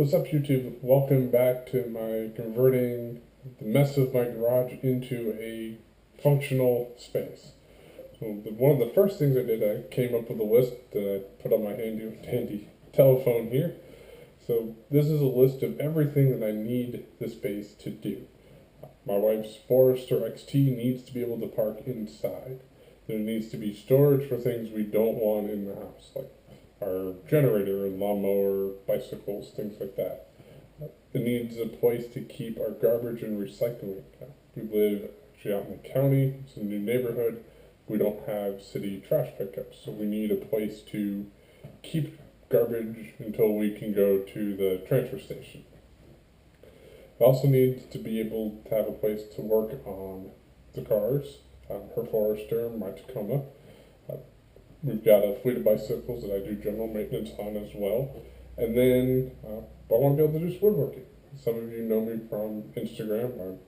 What's up, YouTube? Welcome back to my converting the mess of my garage into a functional space. So one of the first things I did, I came up with a list that I put on my handy telephone here. So this is a list of everything that I need the space to do. My wife's Forester XT needs to be able to park inside. There needs to be storage for things we don't want in the house, like our generator and lawnmower, bicycles, things like that. It needs a place to keep our garbage and recycling. We live actually out in the county, it's a new neighborhood. We don't have city trash pickups, so we need a place to keep garbage until we can go to the transfer station. It also needs to be able to have a place to work on the cars, her Forester, my Tacoma. We've got a fleet of bicycles that I do general maintenance on as well. And then I want to be able to do some woodworking. Some of you know me from Instagram. I'm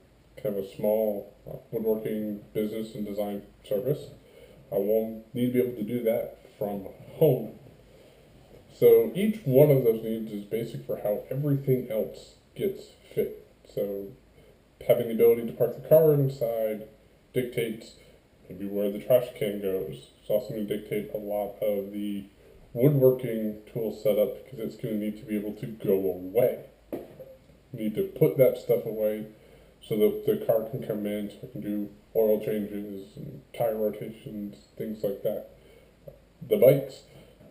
kind of a small woodworking business and design service. I will need to be able to do that from home. So each one of those needs is basic for how everything else gets fit. So having the ability to park the car inside dictates maybe where the trash can goes. It's also going to dictate a lot of the woodworking tool setup because it's going to need to be able to go away. You need to put that stuff away so that the car can come in, so I can do oil changes and tire rotations, things like that. The bikes,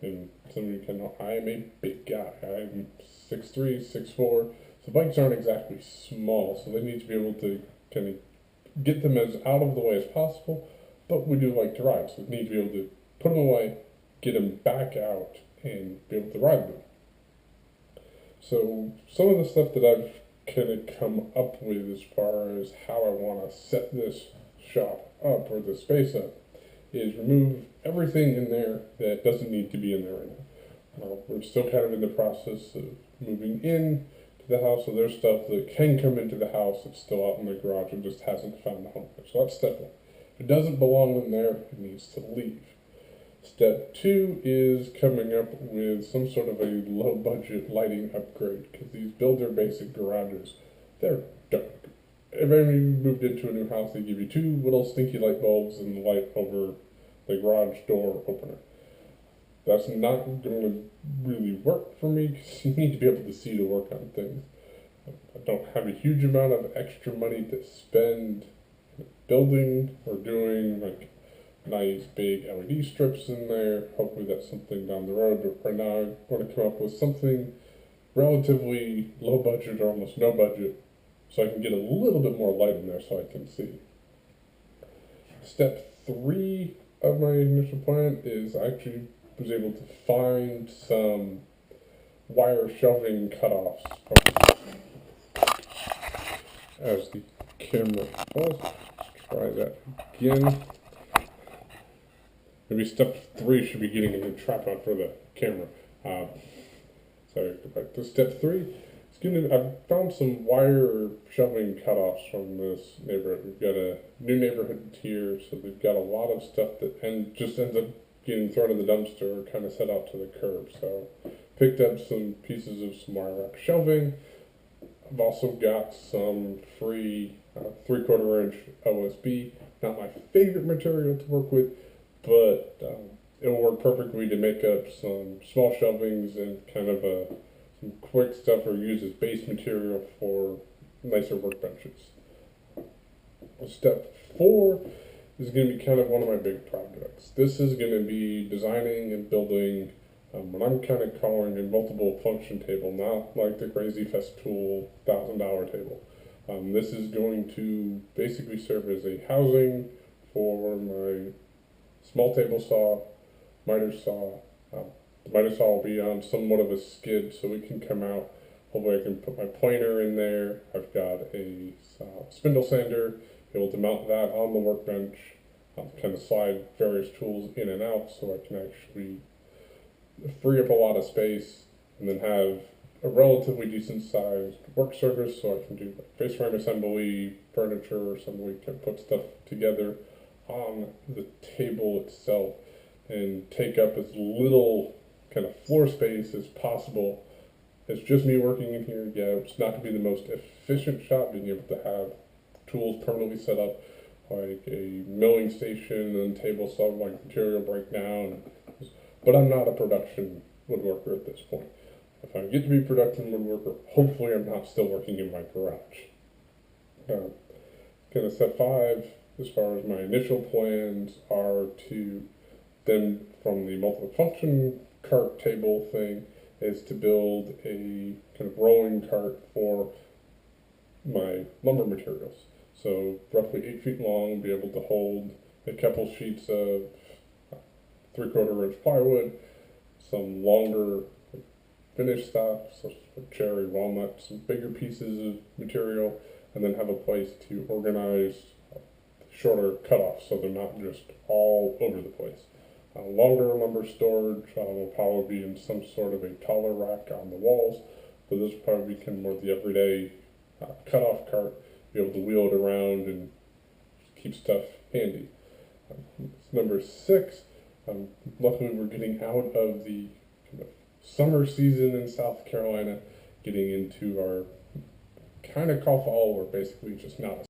and some of you can know, I am a big guy. I'm 6'3", 6'4", so bikes aren't exactly small, so they need to be able to kind of get them as out of the way as possible. But we do like to ride, so we need to be able to put them away, get them back out, and be able to ride them. So some of the stuff that I've kind of come up with as far as how I want to set this shop up, or the space up, is remove everything in there that doesn't need to be in there right now. We're still kind of in the process of moving in to the house, so there's stuff that can come into the house that's still out in the garage and just hasn't found a home. So that's step one. If it doesn't belong in there, it needs to leave. Step two is coming up with some sort of a low budget lighting upgrade, because these builder basic garages, they're dark. If you moved into a new house, they give you two little stinky light bulbs and the light over the garage door opener. That's not going to really work for me because you need to be able to see to work on things. I don't have a huge amount of extra money to spend building or doing like nice big LED strips in there. Hopefully that's something down the road, but right now I want to come up with something relatively low budget or almost no budget so I can get a little bit more light in there so I can see. Step three of my initial plan is I actually was able to find some wire shelving cutoffs as the camera falls. Let's try that again. Maybe step three should be getting a new tripod for the camera. So back to step three. I've found some wire shelving cutoffs from this neighborhood. We've got a new neighborhood here, so they've got a lot of stuff that just ends up getting thrown in the dumpster or kind of set out to the curb. So picked up some pieces of some wire wrap shelving. I've also got some free 3/4 inch OSB. Not my favorite material to work with, but it will work perfectly to make up some small shelvings and kind of some quick stuff or use as base material for nicer workbenches. Step four is going to be kind of one of my big projects. This is going to be designing and building what I'm kind of calling a multiple function table, not like the Crazy Festool $1,000 table. This is going to basically serve as a housing for my small table saw, miter saw. The miter saw will be on somewhat of a skid so it can come out. Hopefully I can put my planer in there. I've got a spindle sander, able to mount that on the workbench, kind of slide various tools in and out so I can actually free up a lot of space and then have a relatively decent sized work surface so I can do face frame assembly, furniture assembly, can put stuff together on the table itself and take up as little kind of floor space as possible it's just me working in here. Yeah, it's not going to be the most efficient shop, being able to have tools permanently set up, like a milling station and table so like material breakdown. But I'm not a production woodworker at this point. If I get to be a production woodworker, hopefully I'm not still working in my garage. Kind of step five, as far as my initial plans, are to then from the multiple function cart table thing is to build a kind of rolling cart for my lumber materials. So roughly 8 feet long, be able to hold a couple sheets of 3/4 inch plywood, some longer finished stuff, such as cherry, walnut, some bigger pieces of material, and then have a place to organize shorter cutoffs so they're not just all over the place. Longer lumber storage will probably be in some sort of a taller rack on the walls, but this will probably become more the everyday cutoff cart, be able to wheel it around and keep stuff handy. Number six, luckily we're getting out of the kind of summer season in South Carolina, getting into our kind of call fall, or basically just not a